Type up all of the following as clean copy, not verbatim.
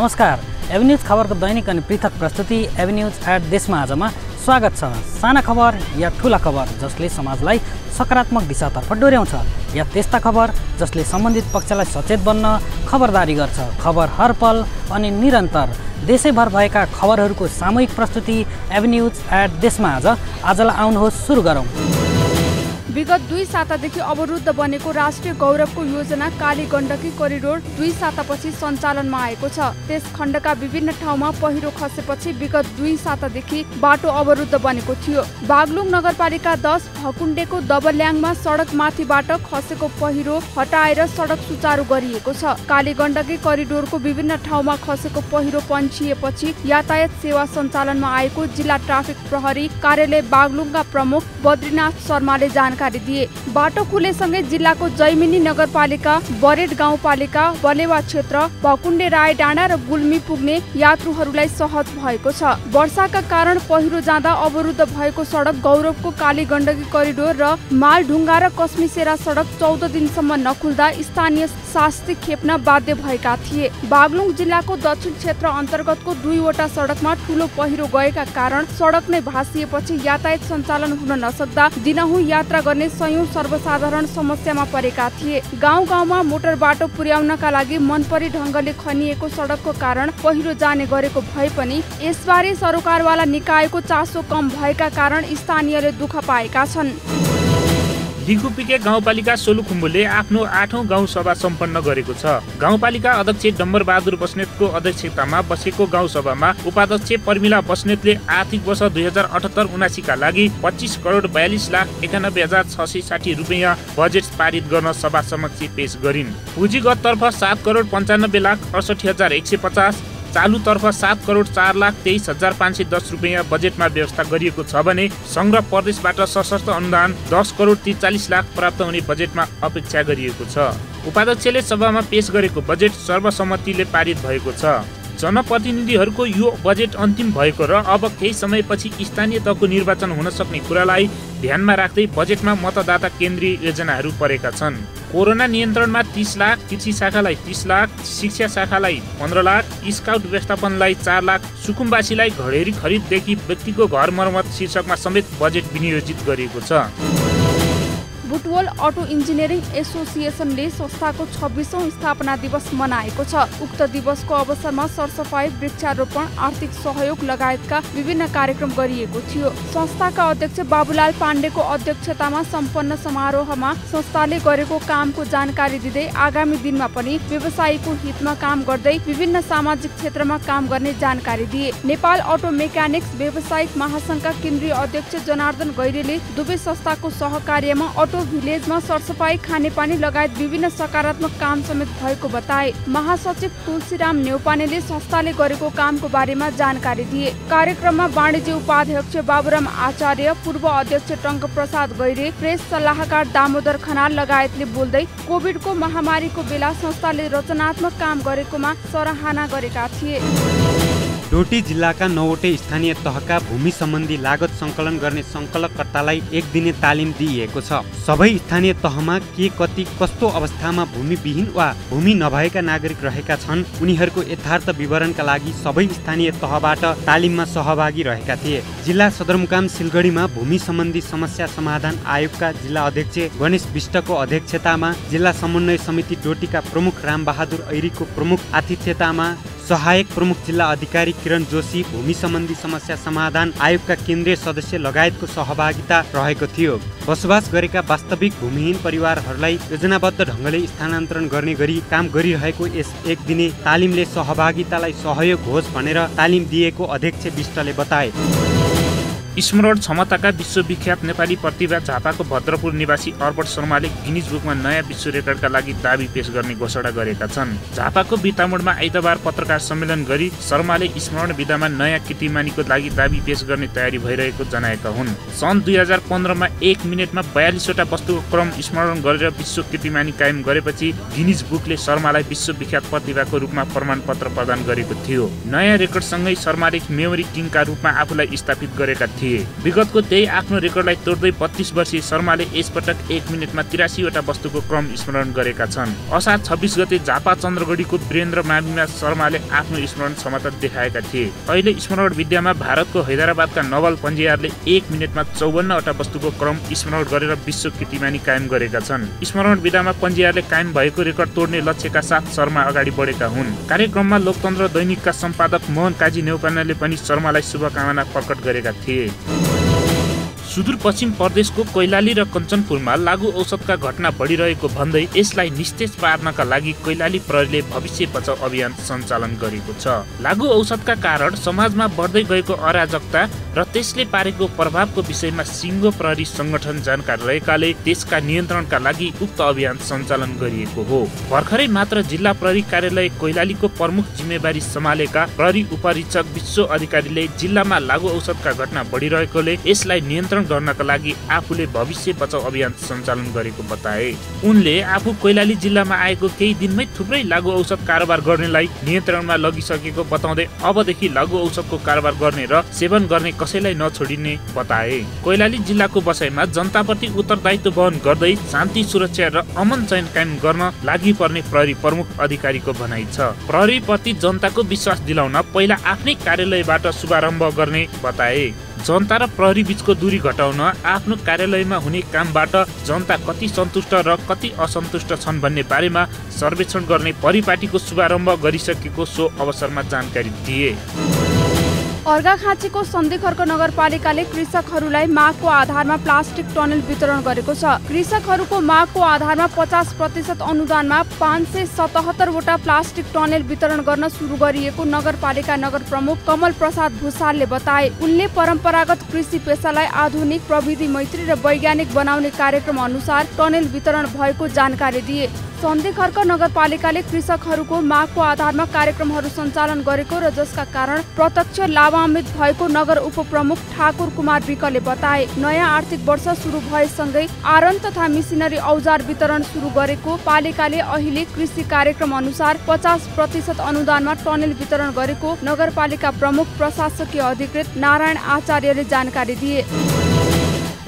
नमस्कार, एभिन्यूज खबरको दैनिक अनि पृथक प्रस्तुति एभिन्यूज एट देशमा आजमा स्वागत छ। साना खबर या ठुला खबर जसले समाजलाई सकारात्मक दिशातर्फ डोर्याउँछ या त्यस्ता खबर जसले सम्बन्धित पक्षलाई सचेत बन्न खबरदारी गर्छ। खबर हर पल अनि निरन्तर देशैभर भएका खबरहरूको सामूहिक प्रस्तुति एभिन्यूज एट देशमा आजलाई आउनुहोस् सुरु गरौँ। विगत 2 सातादेखि अवरुद्ध बनेको राष्ट्रिय गौरवको योजना काली गण्डकी करिडोर 2 सातापछि सञ्चालनमा आएको छ। त्यस खण्डका विभिन्न ठाउँमा पहिरो खसेपछि विगत 2 सातादेखि बाटो अवरुद्ध बनेको थियो। बागलुङ नगरपालिका 10 भकुण्डेको दबल्याङमा सडक माथिबाट खसेको पहिरो हटाएर सडक सुचारू गरिएको छ। काली गण्डकी करिडोरको विभिन्न ठाउँमा खसेको पहिरो पन्छिएपछि यातायात सेवा सञ्चालनमा आएको जिल्ला ट्राफिक प्रहरी कार्यालय बागलुङका प्रमुख बद्रीनाथ शर्माले जानकारी दिए। बाटो खुलेसँगै जिल्लाको जैमिनी नगरपालिका, बरेड गाउँपालिका, बलेवा क्षेत्र, भकुण्डे राय डाँडा र गुल्मी पुग्ने यात्रुहरूलाई सहज भएको छ। वर्षाका कारण पहिरो जाँदा अवरुद्ध भएको सडक गौरवको काली गण्डकी करिडोर र मालढुङ्गा र कस्मिसेरा सडक 14 दिनसम्म नखुल्दा स्थानीय शास्ति खेप्न बाध्य भएका थिए। बागलुङ जिल्लाको दक्षिण क्षेत्र अन्तर्गतको 2 वटा सडकमा ठूलो पहिरो गएका कारण सडक नै भासिएपछि यातायात सञ्चालन हुन नसक्दा दिनहुँ यात्रा गर्ने सयौं सर्वसाधारण समस्यामा परेका थिए। गाउँ गाउँमा मोटर बाटो पुर्याउनका लागि मनपरी ढङ्गले खनिएको सडकको कारण पहिरो जाने गरेको भए पनि यसबारे सरकारवाला निकायको चासो कम भएका कारण स्थानीयले दुःख पाएका छन्। लिखुपिके गाउँपालिका सोलुखुम्बुले आफ्नो 8औं गाउँ सभा सम्पन्न गरेको छ। गाउँपालिका अध्यक्ष डम्बरबहादुर बस्नेतको अध्यक्षतामा बसेको गाउँ सभामा उपाध्यक्ष पर्मिला बस्नेतले आर्थिक वर्ष 2078-79 का लागि 25 करोड 42 लाख 91,660 रुपैयाँ बजेट पारित गर्न सभा समक्ष पेश गरिन्। पुँजीगत तर्फ 7 करोड 95 लाख 68,150, चालुतर्फ 7 करोड 4 लाख 23,510 रुपैयाँ बजेटमा व्यवस्था गरिएको छ भने संघ प्रदेशबाट सशस्त्र अनुदान 10 करोड 43 लाख प्राप्त हुने बजेटमा अपेक्षा गरिएको छ। उपाध्यक्षले सभामा पेश गरेको बजेट सर्वसम्मतिले पारित भएको छ। जनप्रतिनिधिहरूको यो बजेट अन्तिम भएको र अब केही समयपछि स्थानीय तहको निर्वाचन हुन सक्ने कुरालाई ध्यानमा राख्दै बजेटमा मतदाता केन्द्रीय योजनाहरू परेका छन्। कोरोना नियन्त्रणमा 30 लाख, कृषि शाखालाई 30 लाख, शिक्षा शाखालाई 15 लाख, स्काउट व्यवस्थापनलाई 4 लाख, सुकुम्बासीलाई घडेरी खरिददेखि व्यक्तिको घर मर्मत शीर्षकमा समेत बजेट विनियोजित गरिएको छ। बुटवल अटो इन्जिनियरिङ एसोसिएसनले संस्थाको 26औं स्थापना दिवस मनाएको छ। उक्त दिवसको अवसरमा सरसफाई, वृक्षारोपण, आर्थिक सहयोग लगायतका विभिन्न कार्यक्रम गरिएको थियो। संस्थाका अध्यक्ष बाबुलाल पाण्डेको अध्यक्षतामा सम्पन्न समारोहमा संस्थाले गरेको कामको जानकारी दिँदै आगामी दिनमा पनि व्यवसायीको हितमा काम गर्दै विभिन्न सामाजिक क्षेत्रमा काम गर्ने जानकारी दिए। नेपाल अटो मेकानिक्स व्यावसायिक महासंघका केन्द्रीय अध्यक्ष जनार्दन गैरेले दुवै संस्थाको सहकार्यमा अटो भिलेजमा सरसफाई, खानेपानी लगायत विभिन्न सकारात्मक काम समेत भएको बताए। महासचिव तुलसीराम न्यौपानेले संस्थाले गरेको कामको बारेमा जानकारी दिए। कार्यक्रममा वाणिज्य उपाध्यक्ष बाबुराम आचार्य, पूर्व अध्यक्ष टङ्क प्रसाद गैरे, प्रेस सल्लाहकार दामोदर खनाल लगायतले बोल्दै कोभिडको महामारीको बेला संस्थाले रचनात्मक काम गरेकोमा सराहना गरेका थिए। डोटी जिल्लाका 9वटै स्थानीय तहका भूमि सम्बन्धी लागत सङ्कलन गर्ने सङ्कलकर्तालाई 1 दिने तालिम दिइएको छ। सबै स्थानीय तहमा के कति कस्तो अवस्थामा भूमिविहीन वा भूमि नभएका नागरिक रहेका छन् उनीहरूको यथार्थ विवरणका लागि सबै स्थानीय तहबाट तालिममा सहभागी रहेका थिए। जिल्ला सदरमुकाम सिलगढीमा भूमि सम्बन्धी समस्या समाधान आयोगका जिल्ला अध्यक्ष गणेश विष्टको अध्यक्षतामा, जिल्ला समन्वय समिति डोटीका प्रमुख रामबहादुर ऐरीको प्रमुख आतिथ्यतामा, सहायक प्रमुख जिल्ला अधिकारी किरण जोशी, भूमि सम्बन्धी समस्या समाधान आयोगका केन्द्रीय सदस्य लगायतको सहभागिता रहेको थियो। बसोबास गरेका वास्तविक भूमिहीन परिवारहरूलाई योजनाबद्ध ढङ्गले स्थानान्तरण गर्ने गरी काम गरिरहेको यस 1 दिने तालिमले सहभागितालाई सहयोग होस् भनेर तालिम दिएको अध्यक्ष विष्टले बताए। स्मरण क्षमताका विश्वविख्यात नेपाली प्रतिभा झापाको भद्रपुर निवासी अर्बट शर्माले गिनिज बुकमा नयाँ विश्व रेकर्डका लागि दाबी पेश गर्ने घोषणा गरेका छन्। झापाको बिर्तामोडमा आइतबार पत्रकार सम्मेलन गरी शर्माले स्मरण विधामा नयाँ कीर्तिमानीको लागि दाबी पेश गर्ने तयारी भइरहेको जनाएका हुन्। सन् 2015मा 1 मिनेटमा 42 वटा वस्तुको क्रम स्मरण गरेर विश्व कीर्तिमानी कायम गरेपछि गिनिज बुकले शर्मालाई विश्वविख्यात प्रतिभाको रूपमा प्रमाणपत्र प्रदान गरेको थियो। नयाँ रेकर्डसँगै शर्माले मेमोरी किङका रूपमा आफूलाई स्थापित गरेका थिए। थिए। विगतको त्यही आफ्नो रेकर्डलाई तोड्दै 32 वर्षीय शर्माले यसपटक 1 मिनेटमा 83 वटा वस्तुको क्रम स्मरण गरेका छन्। असार 26 गते झापा चन्द्रगढीको वीरेन्द्र माविमा शर्माले आफ्नो स्मरण क्षमता देखाएका थिए। अहिले स्मरण विद्यामा भारतको हैदराबादका नवल पन्जियारले 1 मिनेटमा 54 वटा वस्तुको क्रम स्मरण गरेर विश्व कीर्तिमानी कायम गरेका छन्। स्मरण विधामा पन्जियारले कायम भएको रेकर्ड तोड्ने लक्ष्यका साथ शर्मा अगाडि बढेका हुन्। कार्यक्रममा लोकतन्त्र दैनिकका सम्पादक मोहन काजी नेउपानेले पनि शर्मालाई शुभकामना प्रकट गरेका थिए। सुदूरपश्चिम प्रदेशको कैलाली र कञ्चनपुरमा लागु औषधका घटना बढिरहेको भन्दै यसलाई निस्तेज पार्नका लागि कैलाली प्रहरीले भविष्य बचाउ अभियान सञ्चालन गरेको छ। लागु औषधका कारण समाजमा बढ्दै गएको अराजकता र त्यसले पारेको प्रभावको विषयमा सिङ्गो प्रहरी संगठन जानकार रहेकाले त्यसका नियन्त्रणका लागि उक्त अभियान सञ्चालन गरिएको हो। भर्खरै मात्र जिल्ला प्रहरी कार्यालय कैलालीको प्रमुख जिम्मेवारी सम्हालेका प्रहरी उपरीक्षक विश्व अधिकारीले जिल्लामा लागु औषधका घटना बढिरहेकोले यसलाई नियन्त्रण गर्नका लागि आफूले भविष्य बचाउ अभियान सञ्चालन गरेको बताए। उनले आफू कैलाली जिल्लामा आएको केही दिनमै थुप्रै लागु औषध कारोबार गर्नेलाई नियन्त्रणमा लगिसकेको बताउँदै अबदेखि लागु औषधको कारोबार गर्ने र सेवन गर्ने कसैलाई नछोडिने बताए। कैलाली जिल्लाको बसाइमा जनताप्रति उत्तरदायित्व वहन गर्दै शान्ति सुरक्षा र अमन चयन कायम गर्न लागि पर्ने प्रहरी प्रमुख अधिकारीको भनाइ छ। प्रहरीप्रति जनताको विश्वास दिलाउन पहिला आफ्नै कार्यालयबाट शुभारम्भ गर्ने बताए। जनता र प्रहरी बीचको दूरी घटाउन आफ्नो कार्यालयमा हुने कामबाट जनता कति सन्तुष्ट र कति असन्तुष्ट छन् भन्ने बारेमा सर्वेक्षण गर्ने परिपाटीको शुभारम्भ गरिसकेको सो अवसरमा जानकारी दिए। अर्घाखाँचीको सन्धिखर्क नगरपालिकाले कृषकहरूलाई मागको आधारमा प्लास्टिक टनेल वितरण गरेको छ। कृषकहरूको मागको आधारमा 50% अनुदानमा 577 वटा प्लास्टिक टनेल वितरण गर्न सुरु गरिएको नगरपालिका नगर प्रमुख कमल प्रसाद भुसालले बताए। उनले परम्परागत कृषि पेसालाई आधुनिक प्रविधि मैत्री र वैज्ञानिक बनाउने कार्यक्रम अनुसार टनेल वितरण भएको जानकारी दिए। सन्धिखर्क नगरपालिकाले कृषकहरूको मागको आधारमा कार्यक्रमहरू सञ्चालन गरेको र जसका कारण प्रत्यक्ष लाभान्वित भएको नगर उपप्रमुख ठाकुर कुमार विकले बताए। नयाँ आर्थिक वर्ष सुरु भएसँगै आरन तथा मिसिनरी औजार वितरण सुरु गरेको पालिकाले अहिले कृषि कार्यक्रम अनुसार 50% अनुदानमा टनेल वितरण गरेको नगरपालिका प्रमुख प्रशासकीय अधिकृत नारायण आचार्यले जानकारी दिए।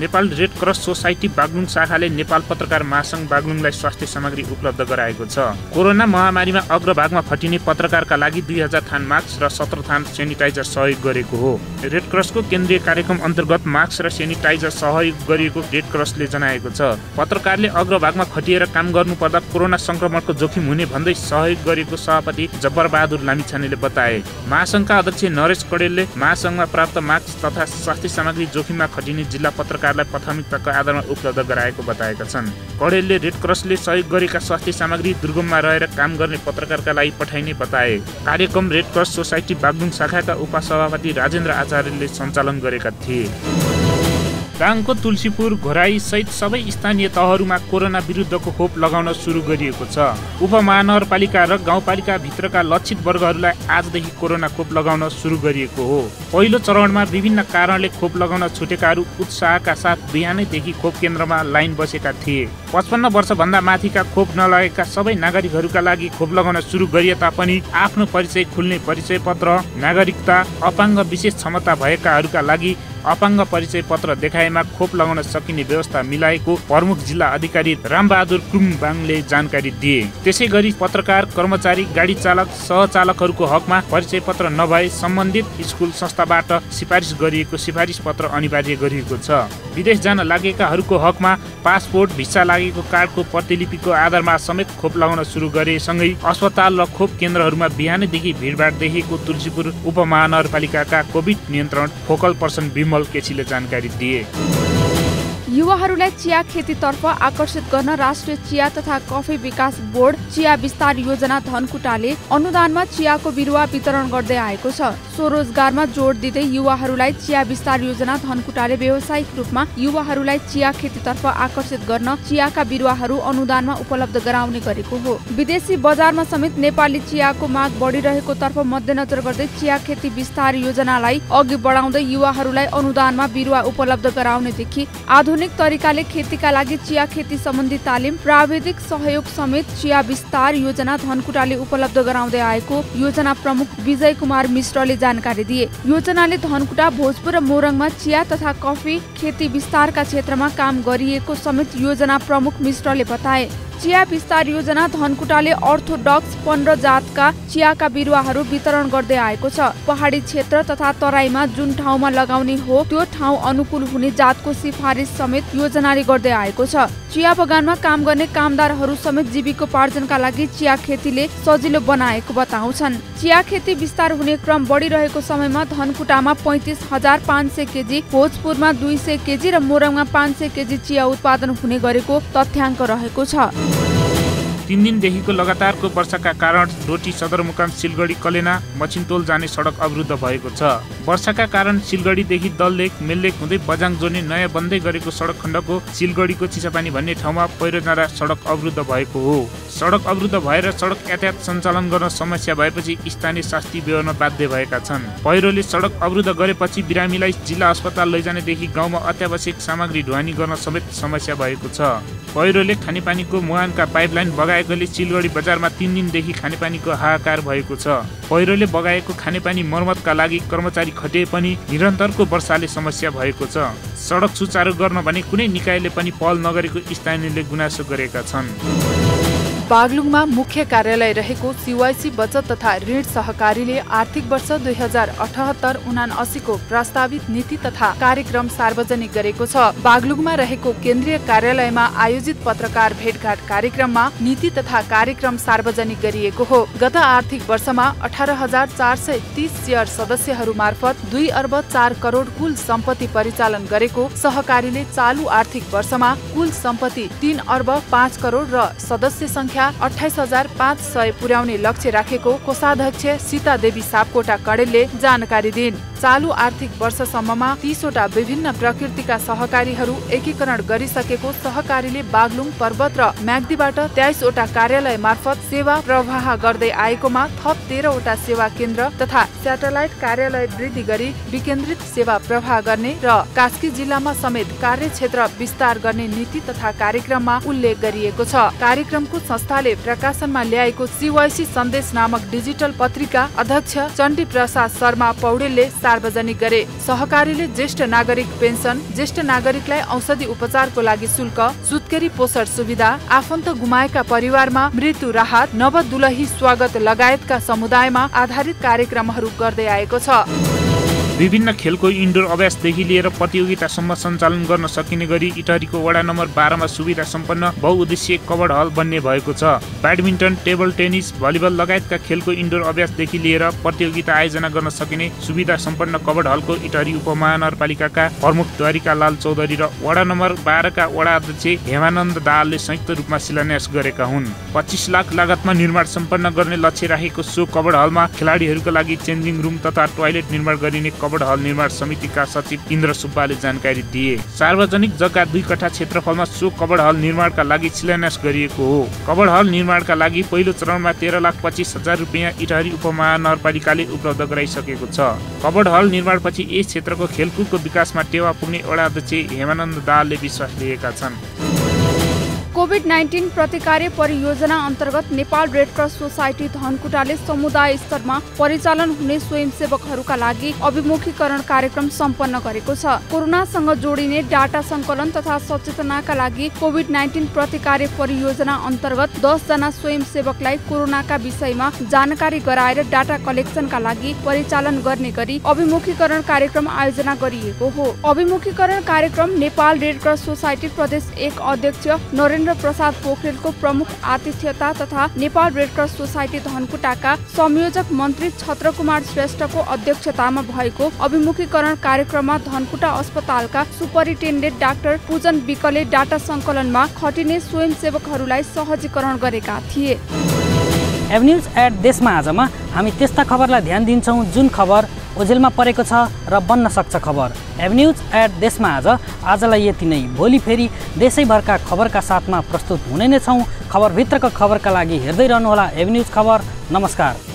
Nepal red cross society Baglung शाखाले नेपाल पत्रकार महासंघ बागलुङलाई स्वास्थ्य सामग्री उपलब्ध गराएको छ। कोरोना महामारीमा अग्रभागमा खटिने पत्रकारका लागि 2000 थान मास्क र 17 थान सेनिटाइजर सहयोग गरेको हो। रेड क्रसको केन्द्रीय कार्यक्रम अन्तर्गत मास्क र सेनिटाइजर सहयोग गरिएको रेड क्रसले जनाएको छ। पत्रकारले अग्रभागमा खटिएर काम गर्नुपर्दा कोरोना संक्रमणको जोखिम हुने भन्दै सहयोग गरेको सभापति जब्बर बहादुर लामिछानेले बताए। महासंघका अध्यक्ष नरेश कडेलले महासंघमा प्राप्त मास्क तथा स्वास्थ्य सामग्री जोखिममा खटिने जिल्ला पत्रकारलाई प्राथमिकताको आधारमा उपलब्ध गराएको बताएका छन्। कडेलले रेड क्रसले सहयोग गरेका स्वास्थ्य सामग्री दुर्गममा रहेर काम गर्ने पत्रकारका लागि पठाइने बताए। कार्यक्रम रेड क्रस सोसाइटी बागलुङ शाखाका उपसभापति राजेन्द्र आचार्यले सञ्चालन गरेका थिए। दाङको तुलसीपुर घोराई सहित सबै स्थानीय तहहरूमा कोरोना विरुद्धको खोप लगाउन सुरु गरिएको छ। उपमहानगरपालिका र गाउँपालिका भित्रका लक्षित वर्गहरूलाई आजदेखि कोरोना खोप लगाउन सुरु गरिएको हो। पहिलो चरणमा विभिन्न कारणले खोप लगाउन छुटेकाहरू उत्साहका साथ बिहानैदेखि खोप केन्द्रमा लाइन बसेका थिए। 55 वर्षभन्दा माथिका खोप नलगेका सबै नागरिकहरूका लागि खोप लगाउन सुरु गरिए तापनि आफ्नो परिचय खुल्ने परिचय पत्र, नागरिकता, अपाङ्ग विशेष क्षमता भएकाहरूका लागि अपाङ्ग परिचय पत्र देखाएमा खोप लगाउन सकिने व्यवस्था मिलाएको प्रमुख जिल्ला अधिकारी रामबहादुर कुम्बाङले जानकारी दिए। त्यसैगरी पत्रकार, कर्मचारी, गाडी चालक, सहचालकहरूको हकमा परिचय पत्र नभए सम्बन्धित स्कुल संस्थाबाट सिफारिस गरिएको सिफारिस पत्र अनिवार्य गरिएको छ। विदेश जान लागेकाहरूको हकमा पासपोर्ट, भिसा लागेको कार्डको प्रतिलिपिको आधारमा समेत खोप लगाउन सुरु गरेसँगै अस्पताल र खोप केन्द्रहरूमा बिहानैदेखि भिडभाड देखिएको तुलसीपुर उपमहानगरपालिकाका कोभिड नियन्त्रण फोकल पर्सन विमल केसीले जानकारी दिए। युवाहरूलाई चिया खेतीतर्फ आकर्षित गर्न राष्ट्रिय चिया तथा कफी विकास बोर्ड चिया विस्तार योजना धनकुटाले अनुदानमा चियाको बिरुवा वितरण गर्दै आएको छ। स्वरोजगारमा जोड दिँदै युवाहरूलाई चिया विस्तार योजना धनकुटाले व्यावसायिक रूपमा युवाहरूलाई चिया खेतीतर्फ आकर्षित गर्न चियाका बिरुवाहरू अनुदानमा उपलब्ध गराउने गरेको हो। विदेशी बजारमा समेत नेपाली चियाको माग बढिरहेको तर्फ मध्यनजर गर्दै चिया खेती विस्तार योजनालाई अघि बढाउँदै युवाहरूलाई अनुदानमा बिरुवा उपलब्ध गराउनेदेखि आधुनिक आधुनिक तरिकाले खेतीका लागि चिया खेती सम्बन्धी तालिम, प्राविधिक सहयोग समेत चिया विस्तार योजना धनकुटाले उपलब्ध गराउँदै आएको योजना प्रमुख विजय कुमार मिश्रले जानकारी दिए। योजनाले धनकुटा, भोजपुर र मोरङमा चिया तथा कफी खेती विस्तारका क्षेत्रमा काम गरिएको समेत योजना प्रमुख मिश्रले बताए। चिया विस्तार योजना धनकुटाले अर्थोडक्स 15 जातका चियाका बिरुवाहरू वितरण गर्दै आएको छ। पहाडी क्षेत्र तथा तराईमा जुन ठाउँमा लगाउने हो त्यो ठाउँ अनुकूल हुने जातको सिफारिस समेत योजनाले गर्दै आएको छ। चिया बगानमा काम गर्ने कामदारहरू समेत जीविकोपार्जनका लागि चिया खेतीले सजिलो बनाएको बताउँछन्। चिया खेती विस्तार हुने क्रम बढिरहेको समयमा धनकुटामा 35,500 केजी, भोजपुरमा 200 केजी र मोरङमा 500 केजी चिया उत्पादन हुने गरेको तथ्याङ्क रहेको छ। 3 दिनदेखिको लगातारको वर्षाका कारण डोटी सदरमुकाम सिलगढी कलेना मचिन्तोल जाने सडक अवरुद्ध भएको छ। वर्षाका कारण सिलगढीदेखि दललेक मेललेक हुँदै बजाङ जोड्ने नयाँ बन्दै गरेको सडक खण्डको सिलगढीको चिसापानी भन्ने ठाउँमा पहिरो जाँदा सडक अवरुद्ध भएको हो। सडक अवरुद्ध भएर सडक यातायात सञ्चालन गर्न समस्या भएपछि स्थानीय शास्ति बेहोर्न बाध्य भएका छन्। पहिरोले सडक अवरुद्ध गरेपछि बिरामीलाई जिल्ला अस्पताल लैजानेदेखि गाउँमा अत्यावश्यक सामग्री ढुवानी गर्न समेत समस्या भएको छ। पहिरोले खानेपानीको मुहानका पाइपलाइन बगाएकोले सिलगढी बजारमा 3 दिनदेखि खानेपानीको हाहाकार भएको छ। पहिरोले बगाएको खानेपानी मर्मतका लागि कर्मचारी खटिए पनि निरन्तरको वर्षाले समस्या भएको छ। सडक सुचारू गर्न भने कुनै निकायले पनि पहल नगरेको स्थानीयले गुनासो गरेका छन्। बागलुङमा मुख्य कार्यालय रहेको सिवाइसी बचत तथा ऋण सहकारीले आर्थिक वर्ष 2078-79 को प्रस्तावित नीति तथा कार्यक्रम सार्वजनिक गरेको छ। बागलुङमा रहेको केन्द्रीय कार्यालयमा आयोजित पत्रकार भेटघाट कार्यक्रममा नीति तथा कार्यक्रम सार्वजनिक गरिएको हो। गत आर्थिक वर्षमा 18,430 शेयर सदस्यहरू मार्फत 2 अर्ब 4 करोड कुल सम्पत्ति परिचालन गरेको सहकारीले चालु आर्थिक वर्षमा कुल सम्पत्ति 3 अर्ब 5 करोड र सदस्य संख्या 28,500 पुर्याउने लक्ष्य राखेको कोषाध्यक्ष सीता देवी सापकोटा कडेलले जानकारी दिइन्। चालु आर्थिक वर्षसम्ममा 30 वटा विभिन्न प्रकृतिका सहकारीहरू एकीकरण गरिसकेको सहकारीले बागलुङ, पर्वत र म्याग्दीबाट 23 वटा कार्यालय मार्फत सेवा प्रवाह गर्दै आएकोमा थप 13 वटा सेवा केन्द्र तथा स्याटेलाइट कार्यालय वृद्धि गरी विकेन्द्रित सेवा प्रवाह गर्ने र कास्की जिल्लामा समेत कार्यक्षेत्र विस्तार गर्ने नीति तथा कार्यक्रममा उल्लेख गरिएको छ। कार्यक्रमको संस्थाले प्रकाशनमा ल्याएको सिवाइसी सन्देश नामक डिजिटल पत्रिका अध्यक्ष चण्डी प्रसाद शर्मा पौडेलले सार्वजनिक गरे। सहकारीले ज्येष्ठ नागरिक पेन्सन, ज्येष्ठ नागरिकलाई औषधि उपचारको लागि शुल्क, सुत्केरी पोषण सुविधा, आफन्त गुमाएका परिवारमा मृत्यु राहत, नवदुलही स्वागत लगायतका समुदायमा आधारित कार्यक्रमहरू गर्दै आएको छ। विभिन्न खेलको इन्डोर अभ्यासदेखि लिएर प्रतियोगितासम्म सञ्चालन गर्न सकिने गरी इटहरीको वडा नम्बर 12 मा सुविधा सम्पन्न बहुउद्देश्यीय कबड हल बन्ने भएको छ। ब्याडमिन्टन, टेबल टेनिस, भलिबल लगायतका खेलको इन्डोर अभ्यासदेखि लिएर प्रतियोगिता आयोजना गर्न सकिने सुविधा सम्पन्न कबड हलको इटहरी उपमहानगरपालिकाका प्रमुख द्वारिका लाल चौधरी र वडा नम्बर 12 का वडा अध्यक्ष हेमानन्द दाहालले संयुक्त रूपमा शिलान्यास गरेका हुन्। 25 लाख लागतमा निर्माण सम्पन्न गर्ने लक्ष्य राखेको सो कबड हलमा खेलाडीहरूका लागि चेन्जिङ रुम तथा टोयलेट निर्माण गरिने कबड हल निर्माण समितिका सचिव इन्द्र सुब्बाले जानकारी दिए। सार्वजनिक जग्गा 2 कठा क्षेत्रफलमा सो कबड हल निर्माणका लागि शिलान्यास गरिएको हो। कबड हल निर्माणका लागि पहिलो चरणमा 13,25,000 रुपियाँ इटहरी उपमहानगरपालिकाले उपलब्ध गराइसकेको छ। कबड हल निर्माणपछि यस क्षेत्रको खेलकुदको विकासमा टेवा पुग्ने वडा अध्यक्ष हेमानन्द दाहालले विश्वास लिएका छन्। कोभिड-19 प्रतिकार्य परियोजना अन्तर्गत नेपाल रेड क्रस सोसाइटी धनकुटाले समुदाय स्तरमा परिचालन हुने स्वयंसेवकहरूका लागि अभिमुखीकरण कार्यक्रम सम्पन्न गरेको छ। कोरोनासँग जोडिने डाटा सङ्कलन तथा सचेतनाका लागि कोभिड-19 प्रतिकार्य परियोजना अन्तर्गत 10 जना स्वयंसेवकलाई कोरोनाका विषयमा जानकारी गराएर डाटा कलेक्सनका लागि परिचालन गर्ने गरी अभिमुखीकरण कार्यक्रम आयोजना गरिएको हो। अभिमुखीकरण कार्यक्रम नेपाल रेड क्रस सोसाइटी प्रदेश 1 अध्यक्ष नरेन्द्र प्रसाद पोखरेलको प्रमुख आतिथ्यता तथा नेपाल रेड क्रस सोसाइटी धनकुटाका संयोजक मन्त्री छत्रकुमार श्रेष्ठको अध्यक्षतामा भएको अभिमुखीकरण कार्यक्रममा धनकुटा अस्पतालका सुपरिन्टेन्डेन्ट डाक्टर पूजन विकले डाटा सङ्कलनमा खटिने स्वयंसेवकहरूलाई सहजीकरण गरेका थिए। एभन्यूज एट देशमा आजमा हामी त्यस्ता खबरलाई ध्यान दिन्छौँ जुन खबर ओझेलमा परेको छ र बन्न सक्छ खबर। एभन्यूज एट देशमा आजलाई यति नै। भोलि फेरि देशैभरका खबरका साथमा प्रस्तुत हुने नै छौँ। खबरभित्रको खबरका लागि हेर्दै रहनुहोला एभन्यूज खबर। नमस्कार।